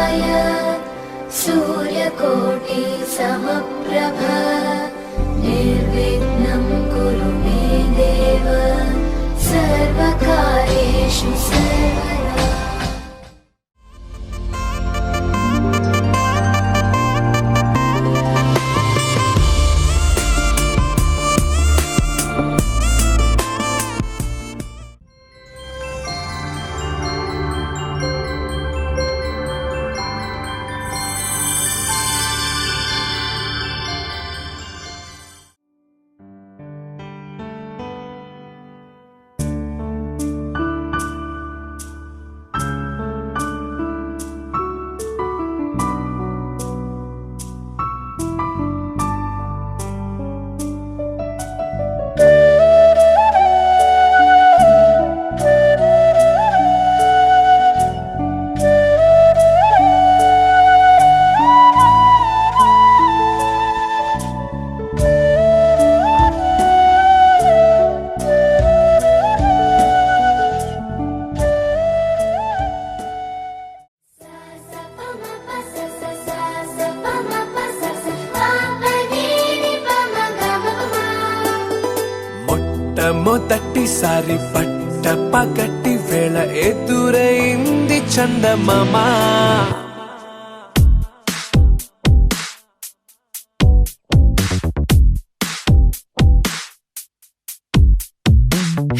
समाय सूर्यकोटि समप्रभ निर्विघ्नं कुरु मे देव सर्वकार्येषु सर्वदा। మొదటిసారి పట్ట పగటి వేళ ఎదురైంది చందమామ.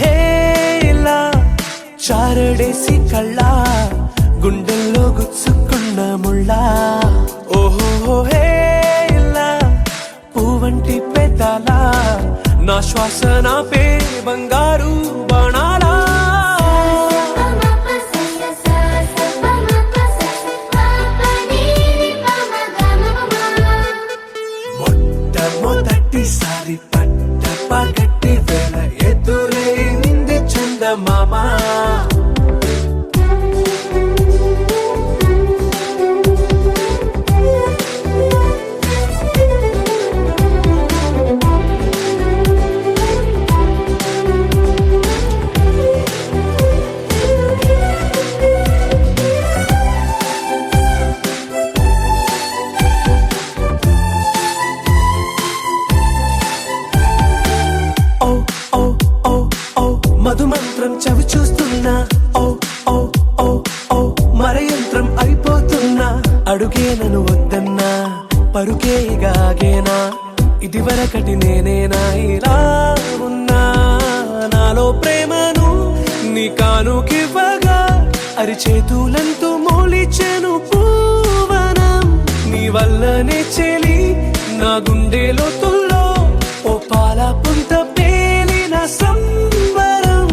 హేలా చారడేసి కళ్ళ గుండెల్లో గుచ్చుకున్న ముళ్ళ. ఓహో హేలా పువ్వంటి పెదాల నా శ్వాస నాపే బంగారు బాణాలా. మొట్టమొదటిసారి పట్ట పగటి వేళ ఎదురైంది చందమామ. మధుమంత్రం చవి చూస్తున్నా, ఓ ఓ ఓ ఓ మరయంత్రం అయిపోతున్నా. అడుగే నన్ను వద్దన్నా పరుకేగాగేనా, ఇది వరకటి నేనేనా ఇలా ఉన్నా. నాలో ప్రేమను నీ కానుకివ్వగా అరిచేతులంటూ మోలిచెను పూవనం. నీ వల్లనే చెలి నా గుండెలో తుల్లో ఓ పాల పుంత పేలిన సంబరం.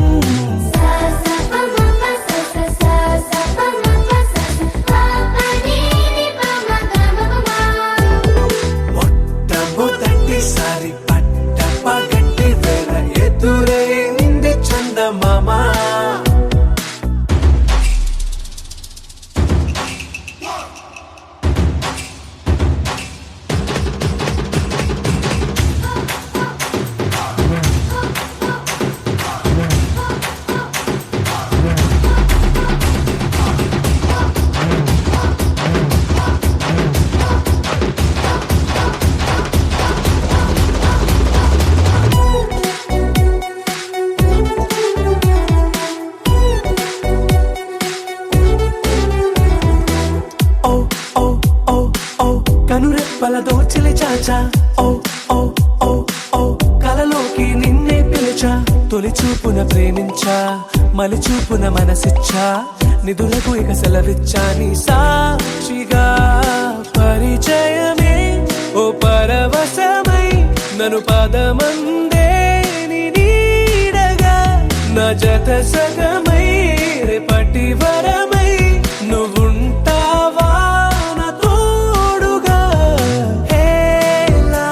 మొట్టమొదటిసారి పట్ట పగటి వేళ ఎదురైంది చందమామ. కనురెప్పల దోచిలి చాచా, ఓ ఓ ఓ ఓ కలలోకి నిన్నే పిలిచా. తొలి చూపున ప్రేమించా, మలి చూపున మనసిచ్చా. నిధులకు ఇక సెలవిచ్చా నీ సాక్షిగా. పరిచయమే ఓ పరవశమై నన్ను పదమందే నీ నీడగా. నా జత సగమై రేపటి వరమై నువ్వుంటావా నా తోడుగా. హేలా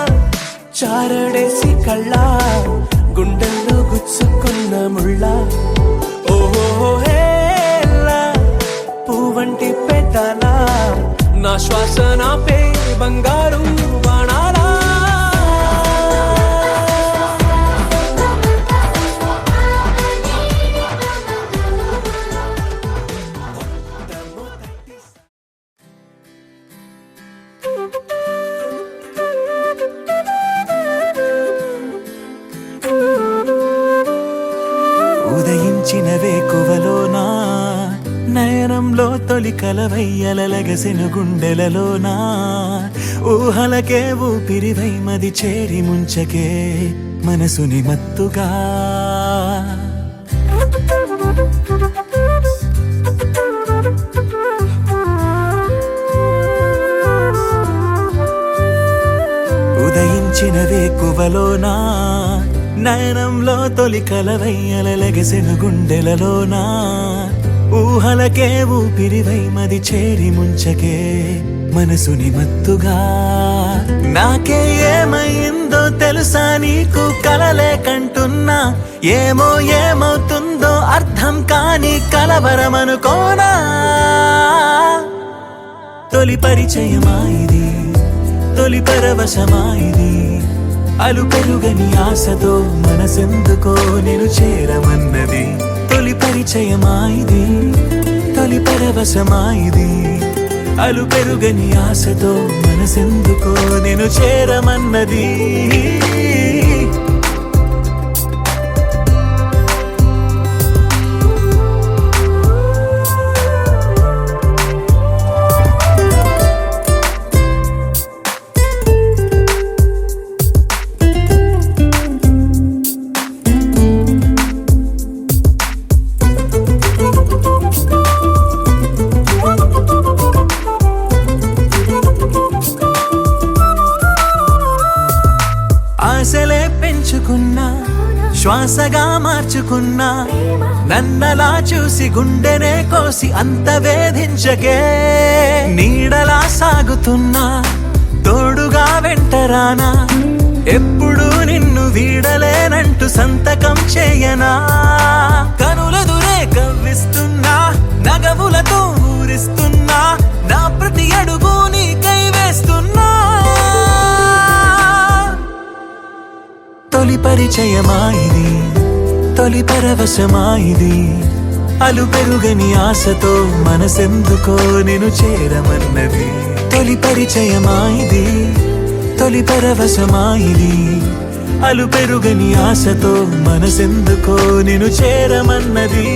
చారడేసి కళ్ళ గుండెల్లో గుచ్చుకున్న ముళ్ళ. ఓహో హేలా పువ్వంటి పెదాల నా శ్వాస నాపే బంగారు బాణాలా. వేకువలోనా నయనంలో తొలి కలవయ్యలగసెను గుండెలలోనా ఊహలకే ఊపిరివై మది చేరి ముంచకే మనసుని మత్తుగా ఉదయించిన వేకువలోనా నయనంలో తొలి కలవయ్యలగసెను గుండెలలోనా ఊహలకే ఊపిరివై మది చేరి ముంచకే మనసుని మత్తుగా నాకే ఏమైందో తెలుసా నీకు కలలే కంటున్నా ఏమో ఏమవుతుందో అర్థం కాని కలవరమనుకోనా తొలి పరిచయమా ఇది తొలి పరవశమా ఇది అలు పెరుగని ఆశతో మనసెందుకో నేను చేరమన్నది తొలి పరిచయమా ఇది తొలి పరవశమా ఇది అలు పెరుగని ఆశతో మనసెందుకో నేను చేరమన్నది ఆశలే పెంచుకున్నా శ్వాసగా మార్చుకున్నా నన్నలా చూసి గుండెనే కోసి అంత వేధించకే నీడలా సాగుతున్నా తోడుగా వెంటరానా ఎప్పుడు నిన్ను వీడలేనంటూ సంతకం చేయనా కనులదురే కవ్విస్తున్నా నగవులతో ఊరిస్తున్నా నా ప్రతి అడుగు నీకై వేస్తున్నా తొలి పరిచయమా ఇది తొలి పరవశమా ఇది అలు పెరుగని ఆశతో మనసెందుకో నేను చేరమన్నది తొలి పరిచయమా ఇది తొలి పరవశమా ఇది అలు పెరుగని ఆశతో మనసెందుకో నేను చేరమన్నది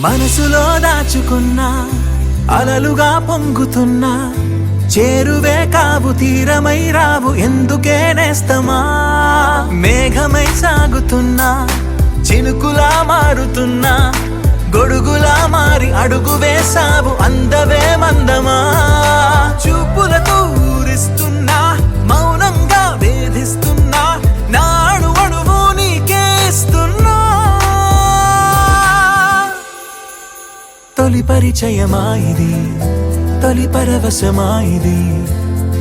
మనసులో దాచుకున్నా అలలుగా పొంగుతున్నా చేరువే కావు తీరమై రావు ఎందుకే నేస్తమా మేఘమై సాగుతున్నా చినుకులా మారుతున్నా గొడుగులా మారి అడుగు వేసావు అందవే మందమా చూపులతో ఊరిస్తున్నా మౌనంగా వేధిస్తున్నా నాడు అడుగు నీకే ఇస్తున్నా తొలి పరిచయమా ఇది తొలి పరవశమా ఇది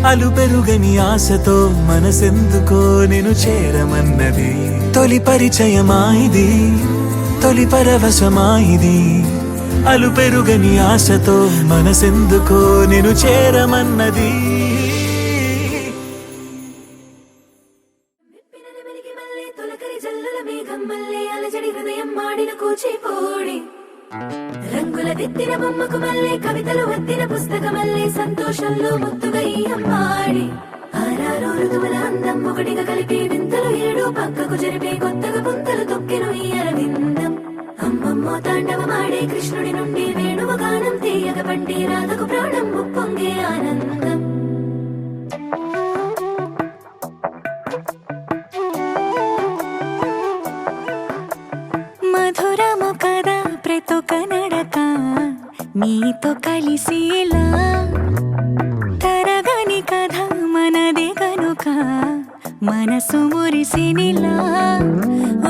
అలు పెరుగని ఆశతో మనసెందుకో నేను చేరమన్నది తొలి పరిచయమా ఇది తొలి పరవశమా ఇది అలు పెరుగని ఆశతో మనసెందుకో నేను చేరమన్నది రంగుల దిద్దిన బొమ్మకు మళ్ళీ కవితలు వద్దిన పుస్తకమల్లే సంతోషంలో ముద్దుగా ఈ అమ్మాడి ఆరారు ఋతువుల అందం ఒకటిగా కలిపి వింతలు ఏడు పక్కకు జరిపే కొత్తగా పుంతలు తొక్కెను ఈ అరవిందం అమ్మమ్మో తాండవమాడే కృష్ణుడి నుండి వేణువ గానం తీయగ పండి రాధకు ప్రాణం ఉప్పొంగే ఆనందం మధురము కదా ప్రతొక నడక నీతో కలిసేలా తరగని కథ మనదే కనుక మనసు మురిసినిలా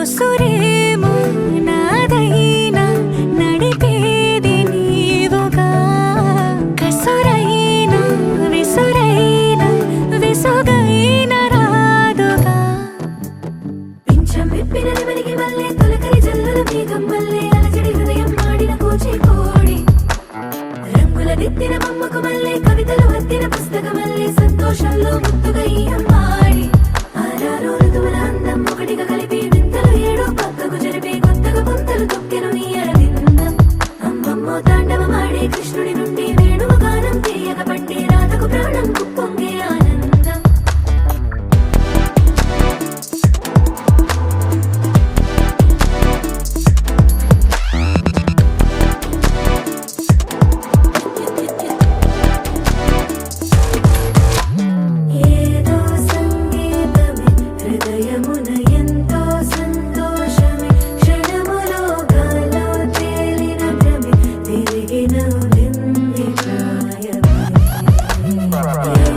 ఉసురేమో నాదైనా నడిపేది నీవుగా కసురైనా విసురైనా విసుగైన రాదుగా పింఛం విప్పిన వెలిగి వల్లే తొలకరి జల్లుల మేఘం వల్లే అలజడి హృదయం మాడిన కూచిపూడి రంగుల దిద్దిన బొమ్మకు మల్లే కవితలు వద్దిన పుస్తకమల్లే సంతోషంలో ముద్దుగా ఈ అమ్మాడి హృదయమున ఎంతో సంతోషమే క్షణములో గాల్లో తేలిన భ్రమే తిరిగి నవ్వింది ప్రాయమే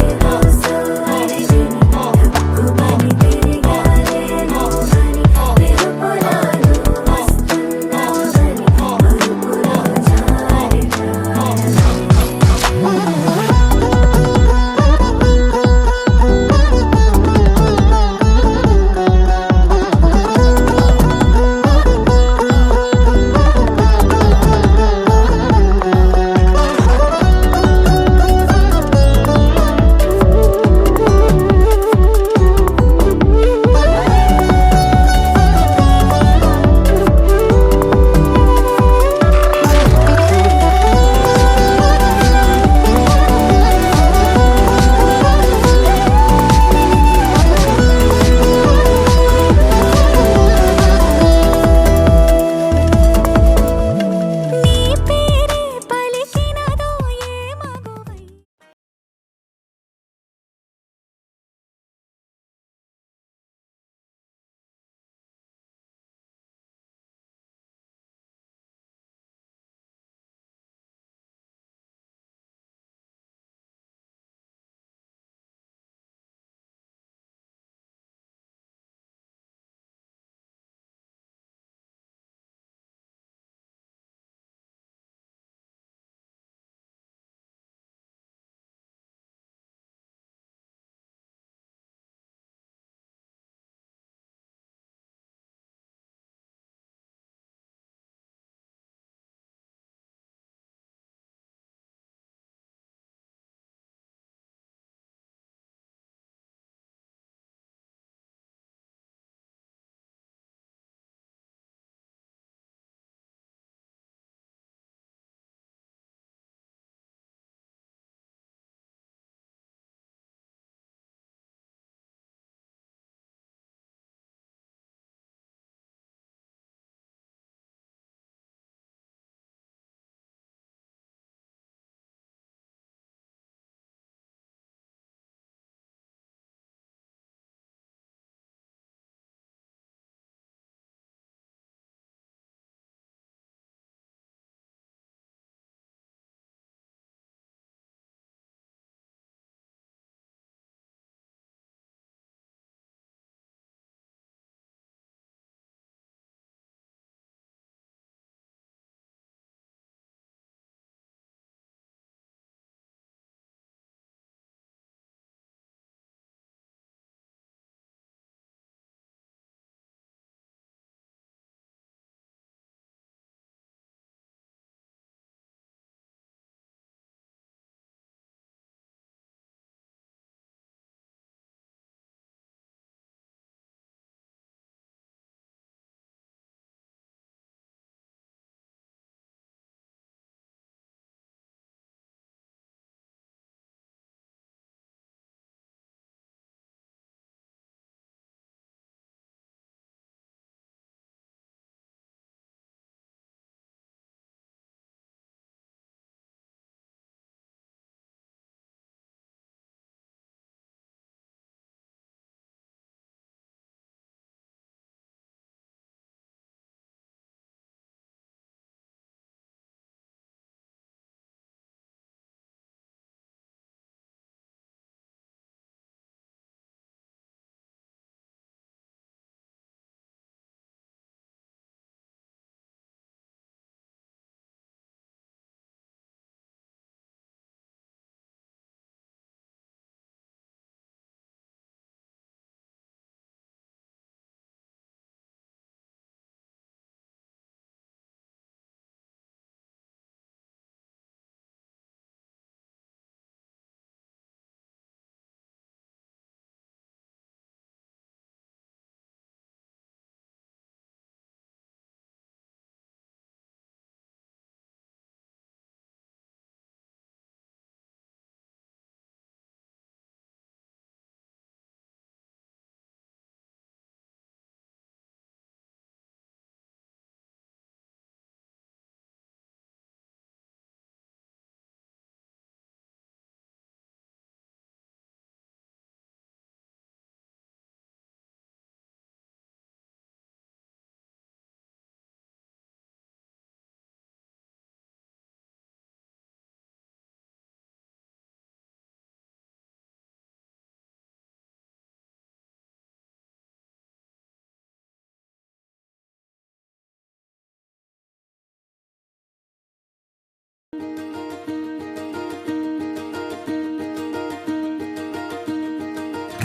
ఏదో సోయడిని తక్కువని తిరిగాలేను అని వెలుపులాను వస్తున్నావని మరుపులో జారి ప్రాయమే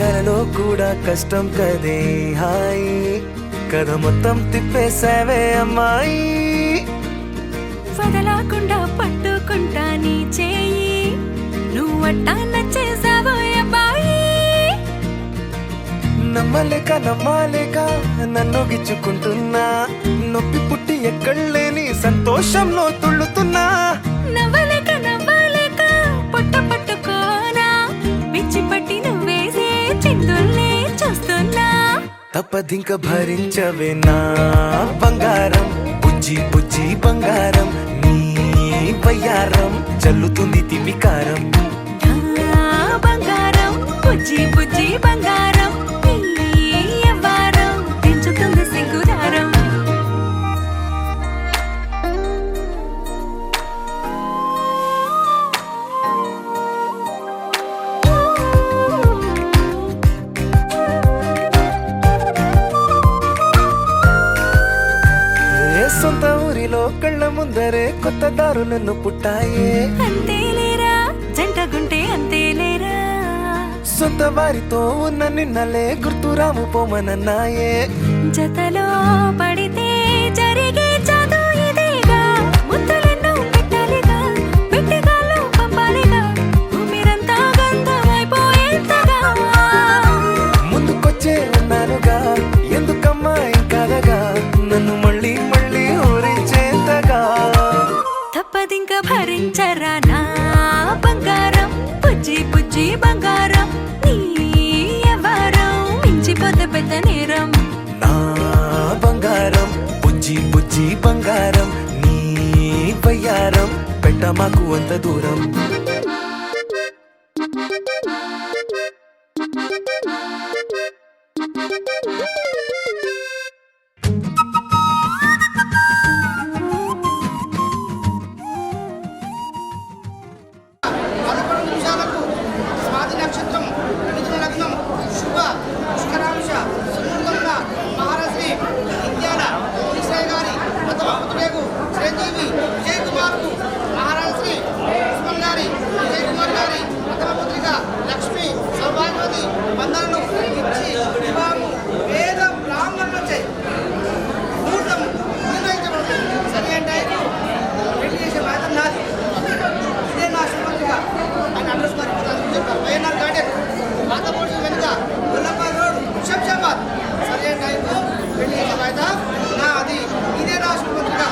కలలో కూడా కష్టం కదే హాయి కథ మొత్తం తిప్పేసావే అమ్మాయి వదలకుండా పట్టుకుంటా నీ చేయి నువ్వట్టా నచ్చేసావో అబ్బాయి నమ్మలేక నన్ను గిచ్చుకుంటున్నా నొప్పి పుట్టి ఎక్కడలేని సంతోషంలో తుళ్ళుతున్నా నవ్వలేక పొట్ట పట్టుకోనా పిచ్చి పట్టి నువ్వేసే చిందుల్నే చూస్తున్నా తప్పదింక భరించవే నా బంగారం బుజ్జి బుజ్జి బంగారం నీ వయ్యారం చల్లుతుంది తిమికారం నా బంగారం బుజ్జి బుజ్జి బంగారం నీ యవ్వారం పెంచుతుంది సిగ్గుదారం ఏ సొంత ఊరిలో కళ్ళ ముందరే కొత్త దారులను పుట్టాయే అంతేలేరా జంటగుంటే అంతేలేరా సొంత వారితో ఉన్న నిన్నలే గుర్తురాము పోమనన్నాయే జతలో పడితే జరిగే జాదు ఇదేగా ముద్దలెన్నో పెట్టాలిగా పెట్టిగాల్లో పంపాలిగా ఊపిరంతా గంధమైపోయేంతగా ముందుకొచ్చే ఉన్నానుగా ఎందుకమ్మా ఇంకాదగా నన్ను మళ్ళీ మళ్ళీ ఊరించేంతగా తప్పదింక భరించరా నా బంగారం బుజ్జి బుజ్జి బంగారం నీ యవ్వారం మించిపోతే పెద్ద నేరం నా బంగారం బుజ్జి బుజ్జి బంగారం నీ వయ్యారం పెట్ట మాకు అంత దూరం స్వాతి నక్షత్రం మిథున లగ్నం శుభ పుష్కరాంశ సుముహూర్తంలో మహారాశ్రీ విద్యాల శ్రీ గారి ప్రథమ పుత్రుడు చిరంజీవి విజయ్ కుమార్కు మహారాశ్రీ పుష్పం గారి విజయ్ కుమార్ గారి ప్రథమ పుత్రిక లక్ష్మి సౌభాగ్యవతి బంధనలు ఇచ్చి వివాహము వేద బ్రాహ్మణులచే ముహూర్తం నిర్ణయించబడుతుంది సరి అంటే పెళ్లి చేసే బాధ్యత నాది ఇదే నా శుభపత్రిక ఆయన అడ్రస్ మరి చెప్పారు వైఎన్ఆర్ గార్డెన్ పాత పోటీ వెనుక గొల్లప్ప రోడ్ శంషాబాద్ సరైన టైంకు పెళ్లి చేసే బాధ్యత నాది ఇదే నా శుభపత్రిక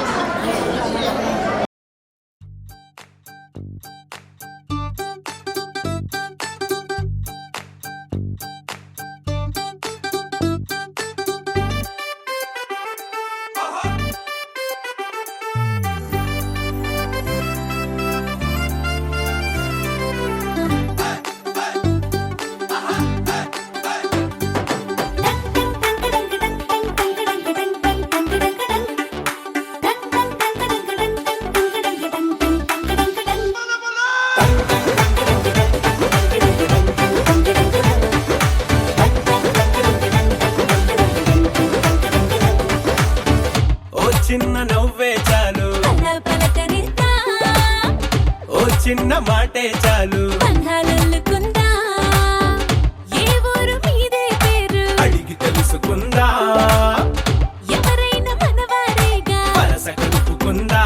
ఓ చిన్న నవ్వే చాలు అలా పలకరిస్తా ఓ చిన్న మాటే చాలు బంధాలల్లుకుందా ఏ ఊరు మీదే పేరు అడిగి తెలుసుకుందా ఎవరైనా మనవారేగా వరస కలుపుకుందా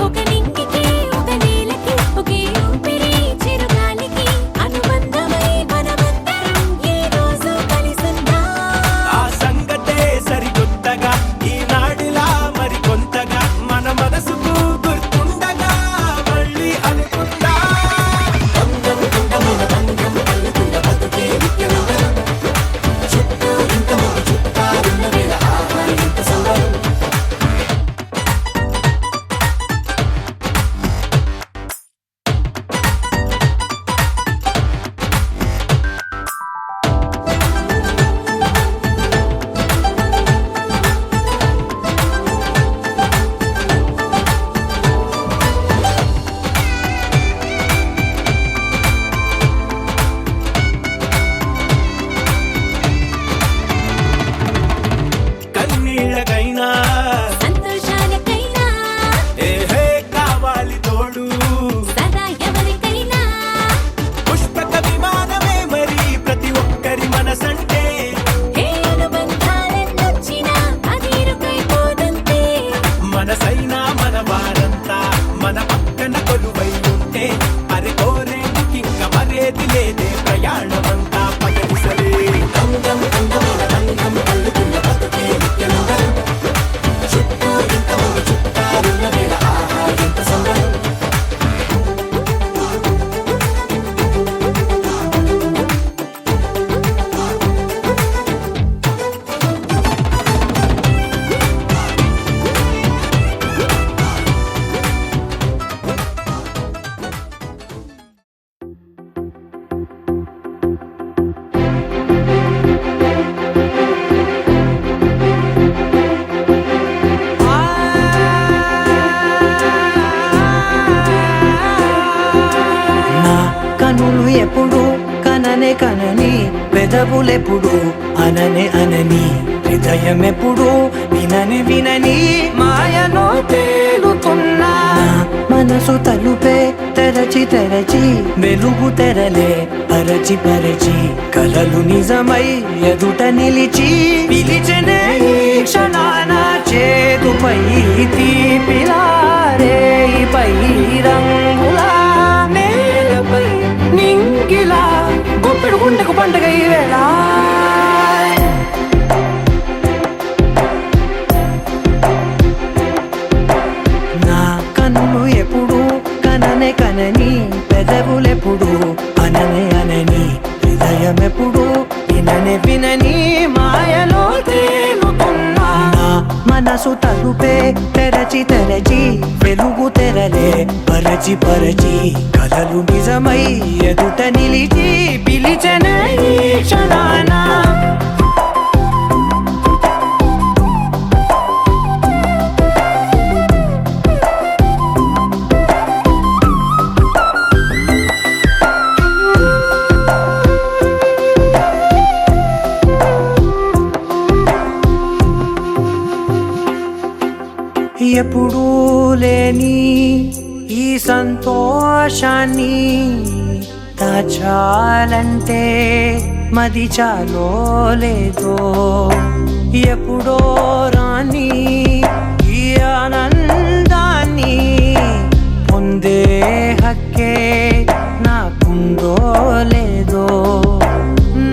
ఒక నింగికి ఒక నేలకి ఒకే ఊపిరి చిరుగాలికి అనుబంధమై మనమందరం ఈ రోజు కలిసుందా ఆ సంగతే సరికొత్తగా ఈనాడిలా మరి కొంతగా మన మనసుకు గుర్తుండగా మళ్ళీ అనుకుందా పెదవులెప్పుడు అననే అనని హృదయం ఎప్పుడు వినని వినని మాయలో తేలుతున్నా మనసు తలుపే తెరచి తెరచి వెలుగు తెరలే పరచి పరచి కలలు నిజమై ఎదుట నిలిచి పిలిచనే ఈ క్షణాన చేతుపై తీపిలారే పై రంగులా నేలపై నింగిలా గుప్పెడు గుండెకు పండుగ ఈ వేళ నా కన్ను ఎప్పుడు కననే కనని పెదవులెప్పుడు అననే అనని హృదయం ఎప్పుడు విననే వినని మాయలో తేలుతున్నా నా మనసు తలుపే తెరచి తెరచి వెలుగు తెరలే పరచి పరచి కలలు నిజమై ఎదుట నిలిచి పిలిచనే ఈ క్షణాన ఎప్పుడూ లేని ఈ సంతోషాన్ని దాచాలంటే మది చాలో లేదో ఎప్పుడో రాని ఈ ఆనందాన్ని పొందే హక్కే నాకుందో లేదో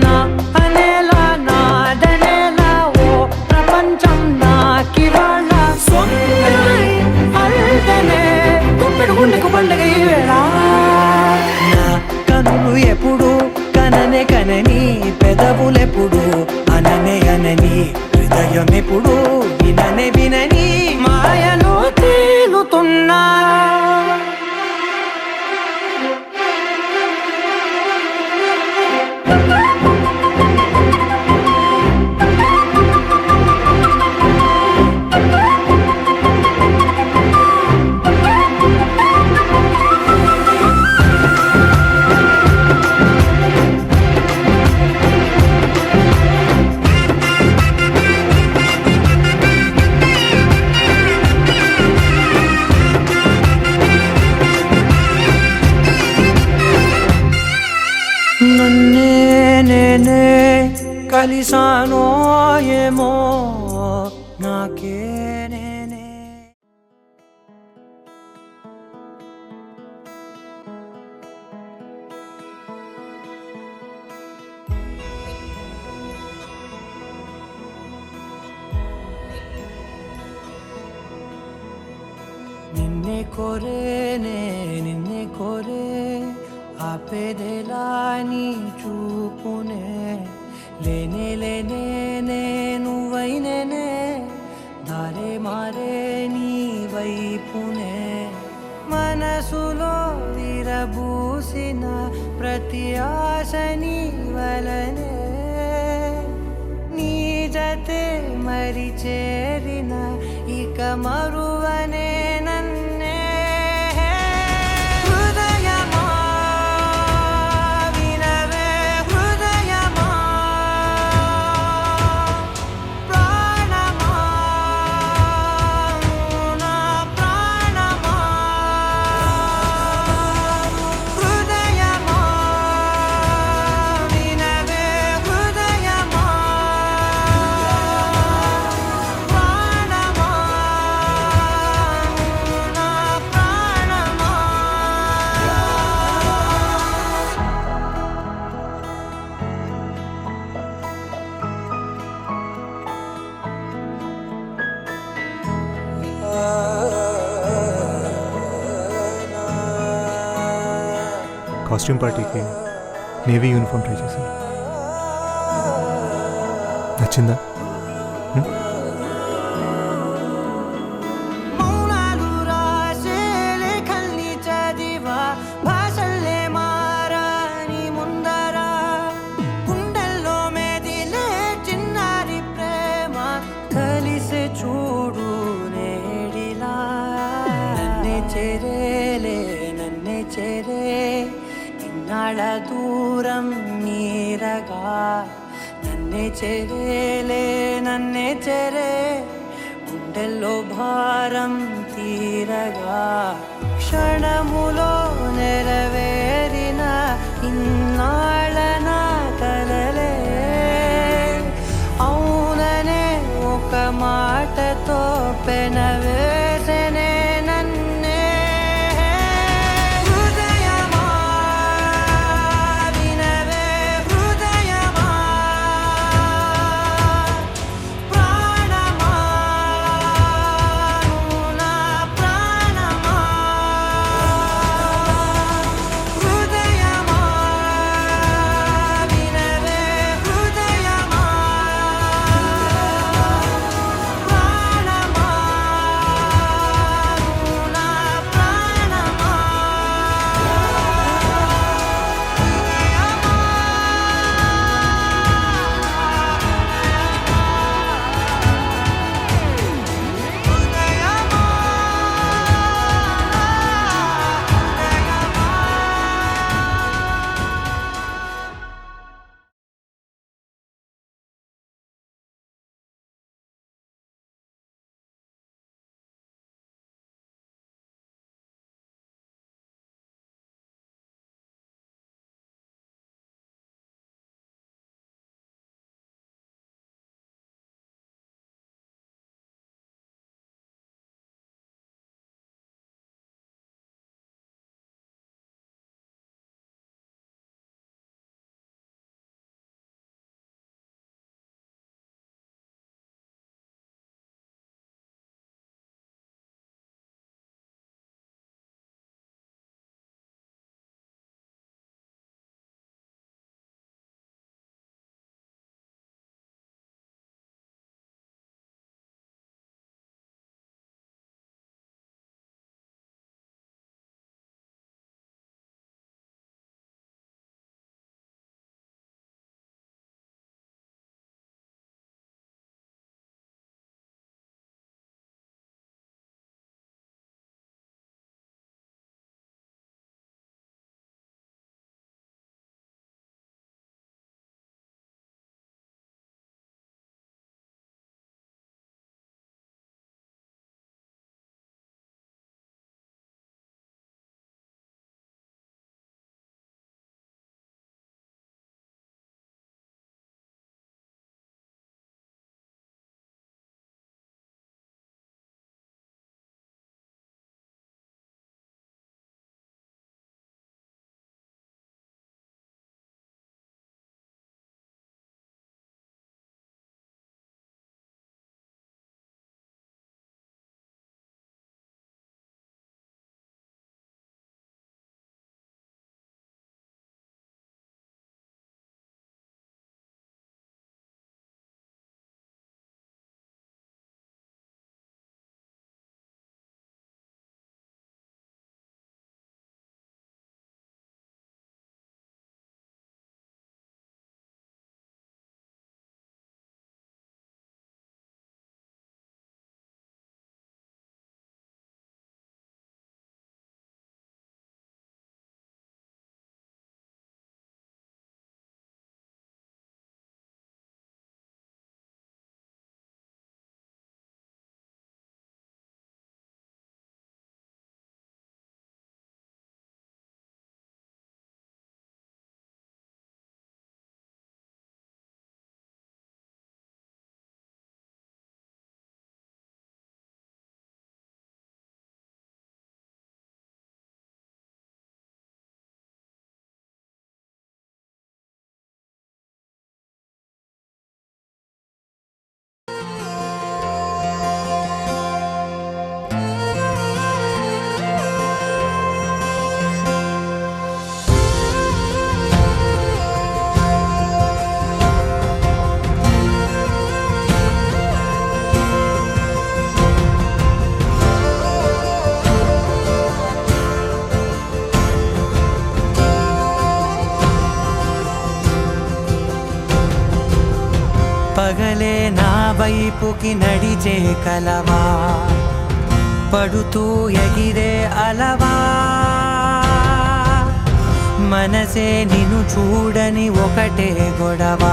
నా అనేలా నాదనేలా ఓ ప్రపంచం నాకివాళ అల్దనే గుప్పెడు గుండెకు పండుగ ఈ వేళ నా కనులు ఎప్పుడు కననే కనని పెదవులెప్పుడు అననే అనని హృదయం ఎప్పుడు విననే వినని మాయలో తేలుతున్నా నన్నే నేనే కలిసానో ఏమో నాకే నేనే నిన్నే కోరేనే నిన్నే కోరే ఆపేదేలా నీ చూపునే లేనే లేనే నువ్వైనేనే దారే మారే నీ వైపునే మనసులో విరబూసిన ప్రతి ఆశ నీ వలనే నీ జతే మరి చేరిన ఇక మరువనే నన్నే కాస్ట్యూమ్ పార్టీకి నేవీ యూనిఫామ్ ట్రై చేశాను. నచ్చిందా? చేరే ఇన్నాళ్ళ దూరం నీరగా నన్నే చెరేలే నన్నే చెరే గుండెల్లో భారం తీరగా క్షణములో నెరవేరిన ఇన్నాళ్ళ నా కలలే అవుననే ఒక మాటతో పెనవేసనే నన్నే హృదయమా వినవే హృదయమా ప్రాణమా నువ్వు నా ప్రాణమా హృదయమా వినవే హృదయమా ప్రాణమా నువ్వు నా ప్రాణమా పగలే నా వైపుకి నడిచే కలవా పడుతూ ఎగిరే అలవా మనసే నిన్ను చూడని ఒకటే గొడవ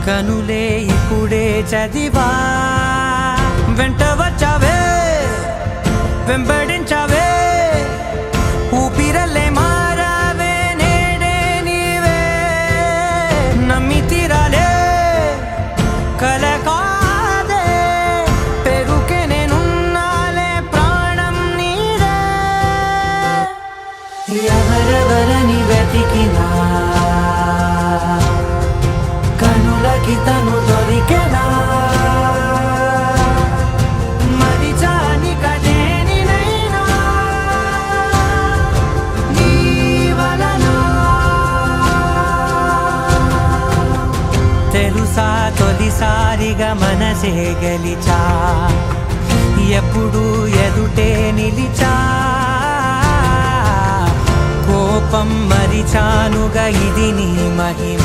కనులే ఇప్పుడే చదివా వెంట వచ్చావే వెంబడించావే ఊపిరల్లే మారావే నేడే నీవే నమ్మి తీరాలే కల కాదే పెరుకే నేనున్నాలే ప్రాణం నీదే ఎవరెవరని వెతికినా కనులకి తను దొరికెనా మరిచాని కదేనినైనా నీ వలన తెలుసా తొలిసారిగా మనసే గెలిచా ఎప్పుడు ఎదుటే నిలిచా కోపం మరిచానుగా ఇది నీ మహిమ